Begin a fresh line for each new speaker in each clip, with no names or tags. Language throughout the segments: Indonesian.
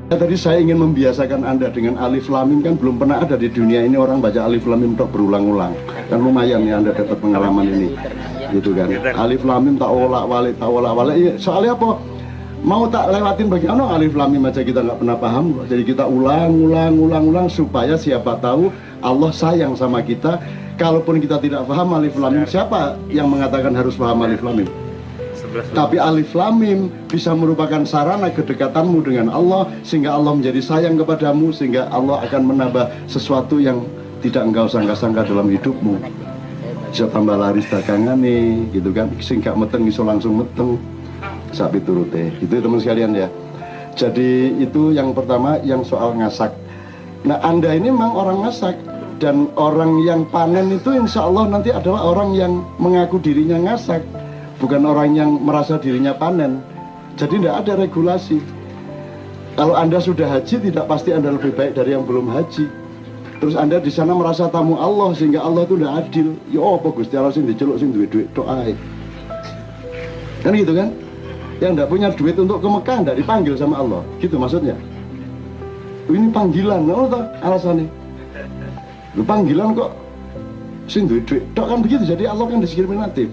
Tadi saya ingin membiasakan Anda dengan alif lam mim, kan belum pernah ada di dunia ini orang baca alif lam mim tok berulang-ulang. Kan lumayan ya Anda dapat pengalaman ini. Gitu kan. Alif lam mim tak olak-walik. Soalnya apa? Mau tak lewatin bagian alif lam mim aja kita nggak pernah paham. Jadi kita ulang supaya siapa tahu Allah sayang sama kita. Kalaupun kita tidak paham alif lam mim, siapa yang mengatakan harus paham alif lam mim? Tapi alif lam mim bisa merupakan sarana kedekatanmu dengan Allah, sehingga Allah menjadi sayang kepadamu, sehingga Allah akan menambah sesuatu yang tidak engkau sangka-sangka dalam hidupmu. Bisa tambah laris dagangan nih, gitu kan, sehingga meteng iso langsung meteng. Sapi turute, itu teman sekalian ya. Jadi itu yang pertama, yang soal ngasak. Nah Anda ini memang orang ngasak, dan orang yang panen itu insya Allah nanti adalah orang yang mengaku dirinya ngasak, bukan orang yang merasa dirinya panen. Jadi tidak ada regulasi. Kalau Anda sudah haji, tidak pasti Anda lebih baik dari yang belum haji. Terus Anda di sana merasa tamu Allah, sehingga Allah itu tidak adil. Ya apa Gusti Allah sing diceluk sing duwe-duwe tok ae. Kan gitu kan? Yang tidak punya duit untuk ke Mekah tidak dipanggil sama Allah. Gitu maksudnya. Ini panggilan, apa toh alasannya? Lu panggilan kok sing duwe-duwe tok, kan begitu. Jadi Allah kan diskriminatif.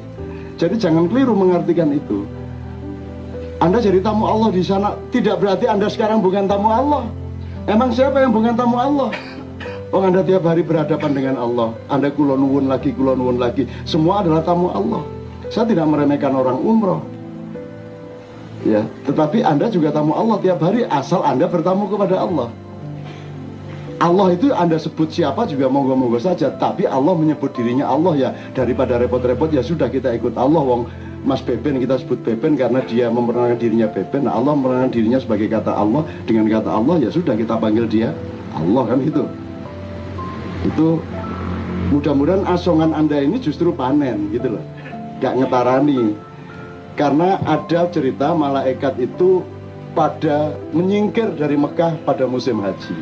Jadi jangan keliru mengartikan itu. Anda jadi tamu Allah di sana tidak berarti Anda sekarang bukan tamu Allah. Emang siapa yang bukan tamu Allah? Oh, Anda tiap hari berhadapan dengan Allah. Anda kulon nuwun lagi. Semua adalah tamu Allah. Saya tidak meremehkan orang umroh. Ya, tetapi Anda juga tamu Allah tiap hari asal Anda bertamu kepada Allah. Allah itu Anda sebut siapa juga monggo-monggo saja, tapi Allah menyebut dirinya Allah ya, daripada repot-repot ya sudah kita ikut Allah. Wong Mas Beben kita sebut Beben karena dia memperkenalkan dirinya Beben. Nah, Allah memperkenalkan dirinya sebagai kata Allah, dengan kata Allah ya sudah kita panggil dia Allah, kan itu. Itu mudah-mudahan asongan Anda ini justru panen gitu loh, gak ngetarani. Karena ada cerita malaikat itu pada menyingkir dari Mekah pada musim haji.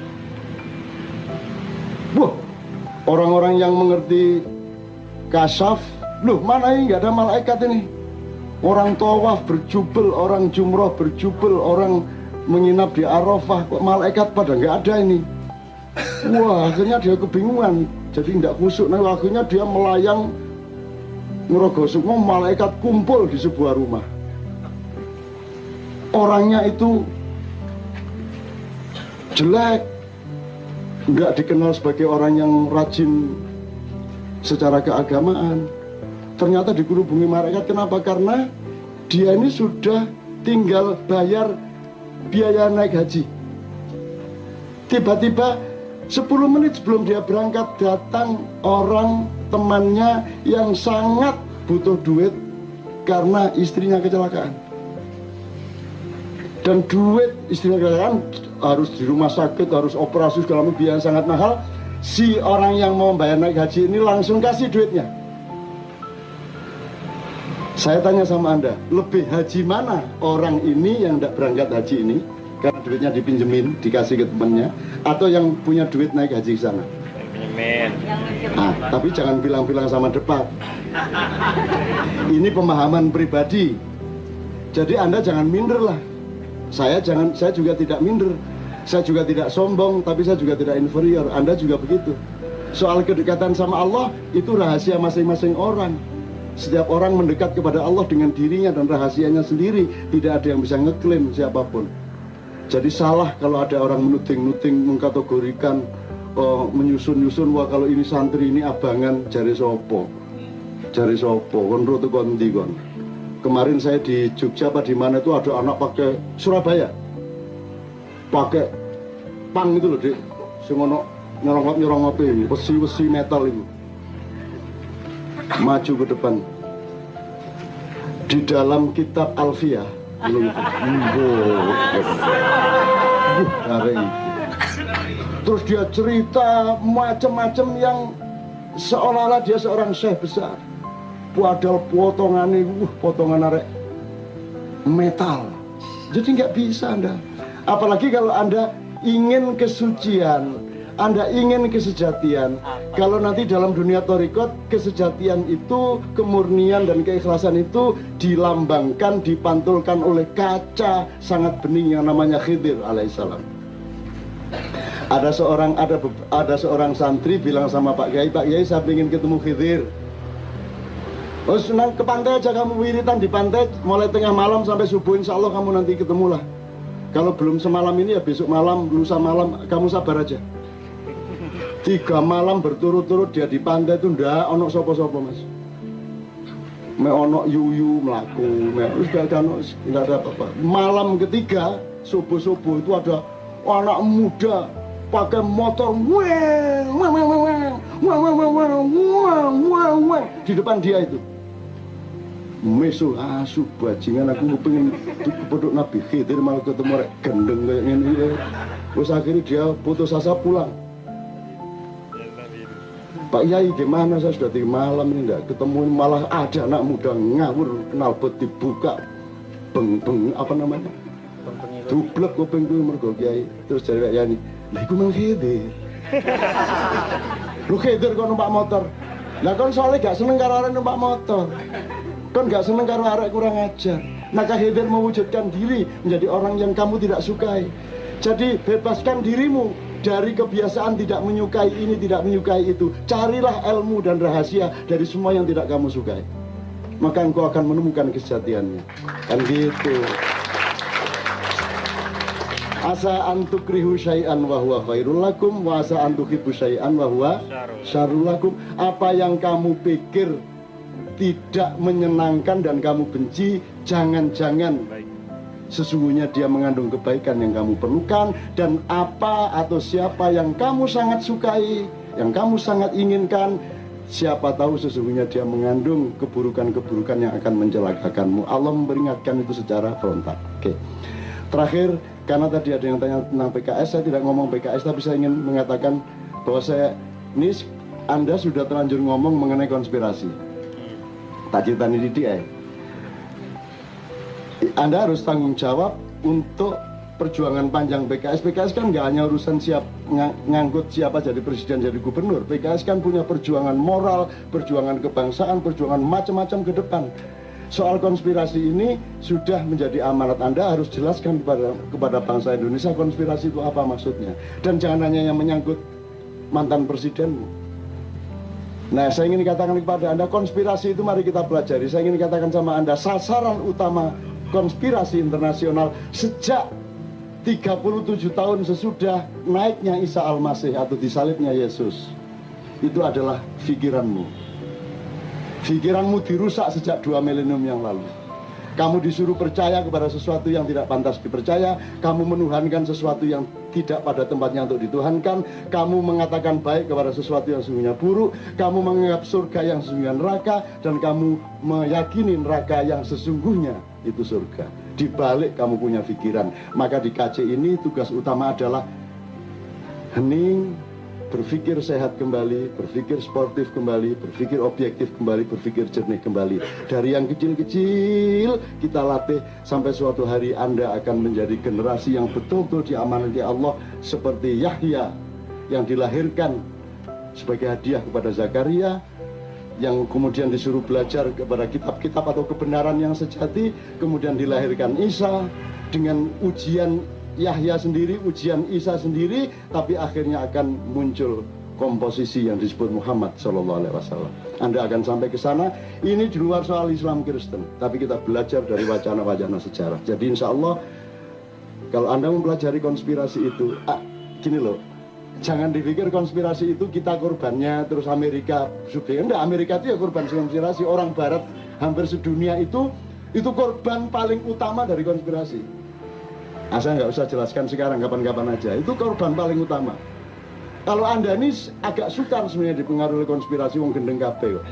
Wah, orang-orang yang mengerti kasyaf, loh mana ini nggak ada malaikat ini? Orang tawaf berjubel, orang jumroh berjubel, orang menginap di Arafah, kok malaikat pada nggak ada ini? Wah, akhirnya dia kebingungan, jadi nggak kusuk. Nah, akhirnya dia melayang ngerogosuk, malaikat kumpul di sebuah rumah. Orangnya itu jelek, nggak dikenal sebagai orang yang rajin secara keagamaan. Ternyata dikerubungi malaikat. Kenapa? Karena dia ini sudah tinggal bayar biaya naik haji. Tiba-tiba 10 menit sebelum dia berangkat datang orang temannya yang sangat butuh duit karena istrinya kecelakaan. Dan duit istrinya kecelakaan harus di rumah sakit, harus operasi segala macam, biaya sangat mahal. Si orang yang mau bayar naik haji ini langsung kasih duitnya. Saya tanya sama Anda, lebih haji mana orang ini yang tidak berangkat haji ini karena duitnya dipinjemin, dikasih ke temannya, atau yang punya duit naik haji ke sana? Nah, tapi jangan bilang-bilang sama debat. Ini pemahaman pribadi. Jadi Anda jangan minder lah. Saya juga tidak minder. Saya juga tidak sombong, tapi saya juga tidak inferior. Anda juga begitu. Soal kedekatan sama Allah itu rahasia masing-masing orang. Setiap orang mendekat kepada Allah dengan dirinya dan rahasianya sendiri. Tidak ada yang bisa ngeklaim siapapun. Jadi salah kalau ada orang menuding-nuding, mengkategorikan, menyusun-nyusun, wah kalau ini santri, ini abangan, jari sopo, konro tuh kondi kon. Kemarin saya di Jogja apa di mana itu ada anak pakai Surabaya, pakai pang itu loh dek, semono nyerong ini, besi metal itu, maju ke depan. Di dalam kitab Alfiyah, terus dia cerita macam-macam yang seolah-olah dia seorang syekh besar. Padahal potongan arek metal. Jadi nggak bisa Anda. Apalagi kalau Anda ingin kesucian, Anda ingin kesejatian. Kalau nanti dalam dunia thariqat, kesejatian itu, kemurnian dan keikhlasan itu dilambangkan, dipantulkan oleh kaca sangat bening yang namanya Khidir alaihissalam. Ada seorang santri bilang sama Pak Kiai, saya ingin ketemu Khidir. Oh, senang ke pantai aja kamu, wiritan di pantai mulai tengah malam sampai subuh, insya Allah kamu nanti ketemulah. Kalau belum semalam ini ya besok malam, lusa malam, kamu sabar aja. 3 malam berturut-turut dia di pantai itu ndak ono sopo-sopo mas. Me ono yuyu melaku, nggak ada apa-apa. Malam ketiga subuh-subuh itu ada anak muda pakai motor di depan dia itu. Mesu asu bajingan, aku pengen kepeduk Nabi Khidir malah ketemu rek gendeng kayak gini. Terus akhirnya dia putus asa pulang. Pak Yai gimana, saya sudah 3 malam ini enggak ketemu, malah ada anak muda ngawur knalpot dibuka beng apa namanya dublek kuping kuwi mergo Kiai. Terus dari Pak Yai, lha iku mang Khidir. Lu Khidir kok numpak motor. Lah kon soalnya gak seneng karo arek numpak motor. Kon gak seneng karo arek kurang ajar. Maka Khidir mewujudkan diri menjadi orang yang kamu tidak sukai. Jadi bebaskan dirimu dari kebiasaan tidak menyukai ini, tidak menyukai itu. Carilah ilmu dan rahasia dari semua yang tidak kamu sukai. Maka engkau akan menemukan kesejatiannya. Kan gitu. Asa antukrihu syai'an wa huwa khairul lakum wa asa antuhibbu syai'an wa huwa syarrul lakum. Apa yang kamu pikir tidak menyenangkan dan kamu benci, jangan-jangan sesungguhnya dia mengandung kebaikan yang kamu perlukan. Dan apa atau siapa yang kamu sangat sukai, yang kamu sangat inginkan, siapa tahu sesungguhnya dia mengandung keburukan-keburukan yang akan mencelakakanmu. Allah memperingatkan itu secara frontal. Oke. Terakhir, karena tadi ada yang tanya tentang PKS, saya tidak ngomong PKS, tapi saya ingin mengatakan bahwa Anda sudah terlanjur ngomong mengenai konspirasi. Tak cerita ini dia. Anda harus tanggung jawab untuk perjuangan panjang PKS. PKS kan nggak hanya urusan ngangkut siapa jadi presiden, jadi gubernur. PKS kan punya perjuangan moral, perjuangan kebangsaan, perjuangan macam-macam ke depan. Soal konspirasi ini sudah menjadi amanat Anda, harus jelaskan kepada bangsa Indonesia konspirasi itu apa maksudnya. Dan jangan hanya yang menyangkut mantan presidenmu. Nah, saya ingin katakan kepada Anda, konspirasi itu mari kita pelajari. Saya ingin katakan sama Anda, sasaran utama konspirasi internasional sejak 37 tahun sesudah naiknya Isa Al-Masih atau disalibnya Yesus, itu adalah pikiranmu. Pikiranmu dirusak sejak 2 milenium yang lalu. Kamu disuruh percaya kepada sesuatu yang tidak pantas dipercaya. Kamu menuhankan sesuatu yang tidak pada tempatnya untuk dituhankan. Kamu mengatakan baik kepada sesuatu yang sesungguhnya buruk. Kamu menganggap surga yang sesungguhnya neraka. Dan kamu meyakini neraka yang sesungguhnya itu surga. Di balik kamu punya pikiran. Maka di KC ini tugas utama adalah hening, berpikir sehat kembali, berpikir sportif kembali, berpikir objektif kembali, berpikir jernih kembali. Dari yang kecil-kecil kita latih sampai suatu hari Anda akan menjadi generasi yang betul-betul diamanati Allah, seperti Yahya yang dilahirkan sebagai hadiah kepada Zakaria, yang kemudian disuruh belajar kepada kitab-kitab atau kebenaran yang sejati, kemudian dilahirkan Isa dengan ujian Yahya sendiri, ujian Isa sendiri, tapi akhirnya akan muncul komposisi yang disebut Muhammad SAW. Anda akan sampai ke sana. Ini di luar soal Islam Kristen, tapi kita belajar dari wacana-wacana sejarah. Jadi insya Allah kalau Anda mempelajari konspirasi itu, gini loh, jangan dipikir konspirasi itu kita korbannya terus Amerika subjek. Enggak, Amerika itu ya korban konspirasi. Orang Barat hampir sedunia itu korban paling utama dari konspirasi. Saya nggak usah jelaskan sekarang, kapan-kapan aja. Itu korban paling utama. Kalau Anda ini agak sukar sebenarnya dipengaruhi konspirasi, wong gendeng kabeh kok.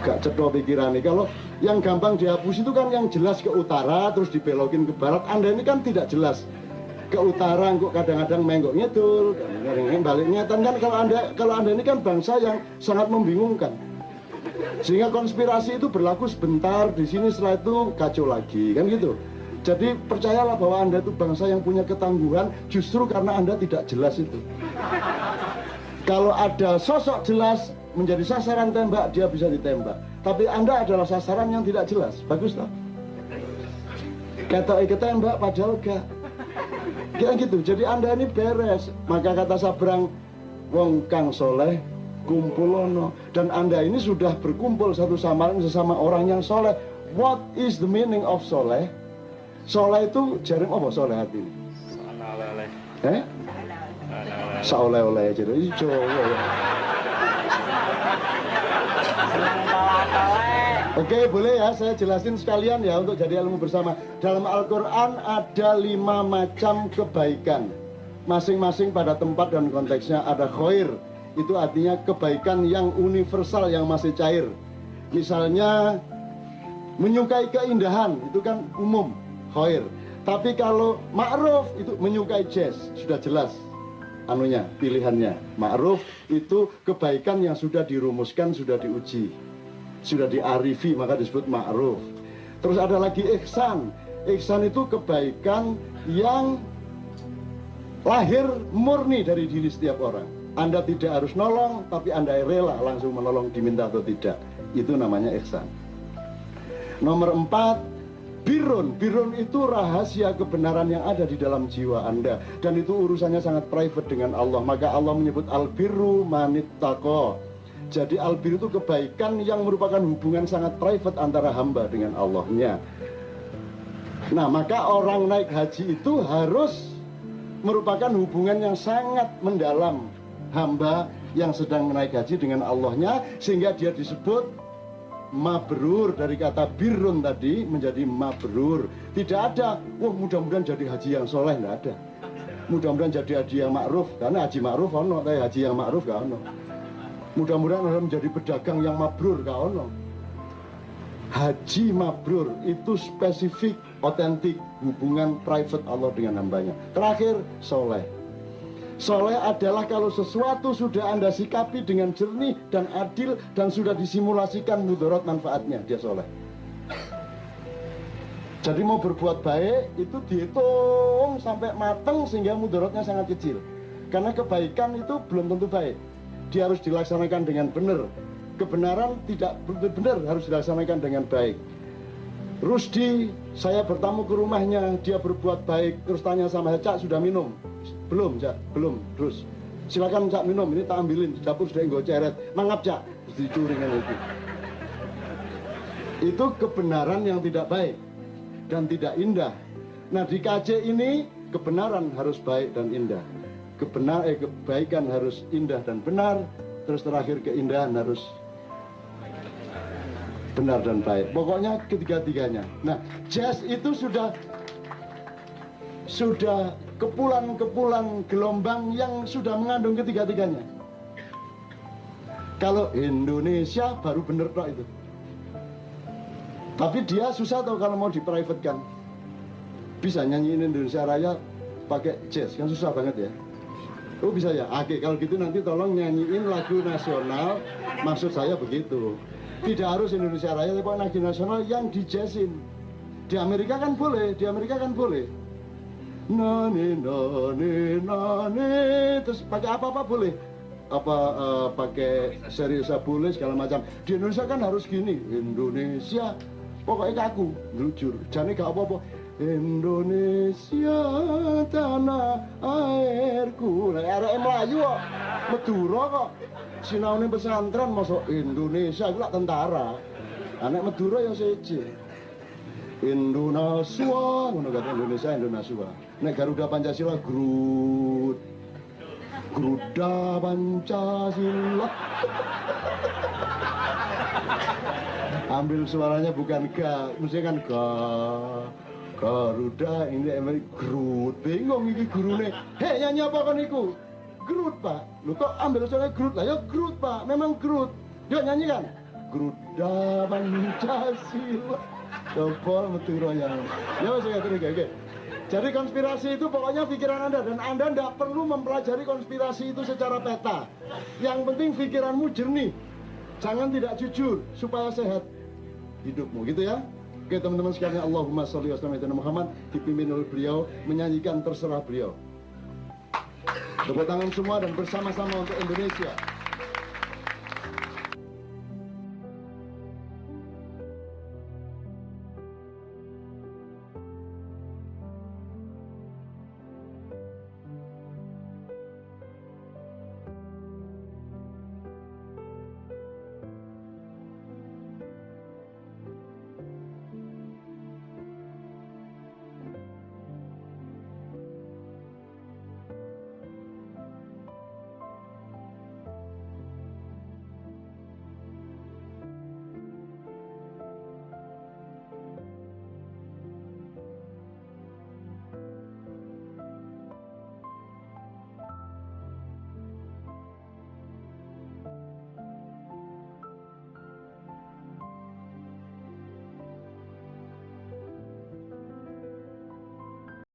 Gak cedok pikirannya. Kalau yang gampang dihapus itu kan yang jelas ke utara terus dibelokin ke barat. Anda ini kan tidak jelas. Ke utara kok kadang-kadang menggok ngidul, kadang-kadang balik ngetan kan. Kalau Anda ini kan bangsa yang sangat membingungkan. Sehingga konspirasi itu berlaku sebentar di sini, setelah itu kacau lagi, kan gitu. Jadi percayalah bahwa Anda itu bangsa yang punya ketangguhan justru karena Anda tidak jelas itu. Kalau ada sosok jelas menjadi sasaran tembak, dia bisa ditembak. Tapi Anda adalah sasaran yang tidak jelas. Bagus tak? Kata ketembak padahal gak. Kayak gitu. Jadi Anda ini beres. Maka kata Sabrang, wong kang soleh kumpulono, dan Anda ini sudah berkumpul satu sama lain sesama orang yang soleh. What is the meaning of soleh? Soleh itu jaring apa soleh hati ini? Saoleh-oleh jadi ijo ya. Oke, boleh ya saya jelasin sekalian ya untuk jadi ilmu bersama. Dalam Al-Quran ada 5 macam kebaikan, masing-masing pada tempat dan konteksnya. Ada khair, itu artinya kebaikan yang universal, yang masih cair. Misalnya menyukai keindahan, itu kan umum, khair. Tapi kalau ma'ruf itu menyukai jazz, sudah jelas anunya, pilihannya. Ma'ruf itu kebaikan yang sudah dirumuskan, sudah diuji, sudah diarifi, maka disebut ma'ruf. Terus ada lagi ihsan. Ihsan itu kebaikan yang lahir murni dari diri setiap orang. Anda tidak harus nolong, tapi Anda rela langsung menolong, diminta atau tidak. Itu namanya ihsan. Nomor 4, birrun. Birrun itu rahasia kebenaran yang ada di dalam jiwa Anda, dan itu urusannya sangat private dengan Allah. Maka Allah menyebut al-birru manittaqo. Jadi al-birru itu kebaikan yang merupakan hubungan sangat private antara hamba dengan Allahnya. Nah, maka orang naik haji itu harus merupakan hubungan yang sangat mendalam, hamba yang sedang naik haji dengan Allahnya, sehingga dia disebut mabrur. Dari kata birrun tadi menjadi mabrur. Tidak ada, wah mudah-mudahan jadi haji yang soleh, tidak ada. Mudah-mudahan jadi haji yang ma'ruf, karena haji ma'ruf ono, tapi haji yang ma'ruf gak ono. Mudah-mudahan orang menjadi pedagang yang mabrur, gak ono. Haji mabrur itu spesifik, otentik, hubungan private Allah dengan hambanya. Terakhir, soleh. Soleh adalah kalau sesuatu sudah Anda sikapi dengan jernih dan adil dan sudah disimulasikan mudarat manfaatnya, dia soleh. Jadi mau berbuat baik itu dihitung sampai matang sehingga mudaratnya sangat kecil. Karena kebaikan itu belum tentu baik, dia harus dilaksanakan dengan benar. Kebenaran tidak benar, harus dilaksanakan dengan baik. Rusdi, saya bertamu ke rumahnya, dia berbuat baik, terus tanya sama saya, Cak sudah minum? Belum, Cak, belum. Terus silakan Cak minum, ini tak ambilin, di dapur sudah enggak ceret. Mangap Cak, terus dicuri kan itu. Itu kebenaran yang tidak baik dan tidak indah. Nah, di KJ ini kebenaran harus baik dan indah. Kebaikan harus indah dan benar. Terus terakhir keindahan harus benar dan baik. Pokoknya ketiga-tiganya. Nah, jazz itu sudah kepulan-kepulan gelombang yang sudah mengandung ketiga-tiganya. Kalau Indonesia baru bener kok itu. Tapi dia susah tau kalau mau di-private-kan. Bisa nyanyiin Indonesia Raya pakai jazz, kan susah banget ya. Oh bisa ya? Oke, kalau gitu nanti tolong nyanyiin lagu nasional. Maksud saya begitu. Tidak harus Indonesia Raya, tapi lagu nasional yang di-jazzin. Di Amerika kan boleh, Nani nani nani, terus pakai apa boleh, pakai seriusa boleh segala macam. Di Indonesia kan harus gini, Indonesia, pokoknya kaku, jujur, jadi gak apa-apa. Indonesia tanah airku, nah arek Melayu kok, Madura kok, sinaune pesantren masuk Indonesia, itu lah tentara, anak Madura ya seje. Indonesia, ngono kata Indonesia. Nek Garuda Pancasila Garuda Pancasila. Ambil suaranya bukan ga, mesti kan ga. Garuda ini Grut. Bingung iki gurune. Hei nyanyi apa kon niku? Grut, Pak. Lho kok ambil suaranya Grut? Lah ya Grut, Pak. Memang Grut. Yuk nyanyi kan? Garuda Pancasila. Coba Madura yang ya saya oke. Jadi konspirasi itu pokoknya pikiran Anda, dan Anda tidak perlu mempelajari konspirasi itu secara peta. Yang penting pikiranmu jernih, jangan tidak jujur supaya sehat hidupmu, gitu ya. Oke teman-teman sekalian, Allahumma sholli wa sallim ala Muhammad, dipimpin oleh beliau menyanyikan Terserah Beliau. Tepuk tangan semua dan bersama-sama untuk Indonesia.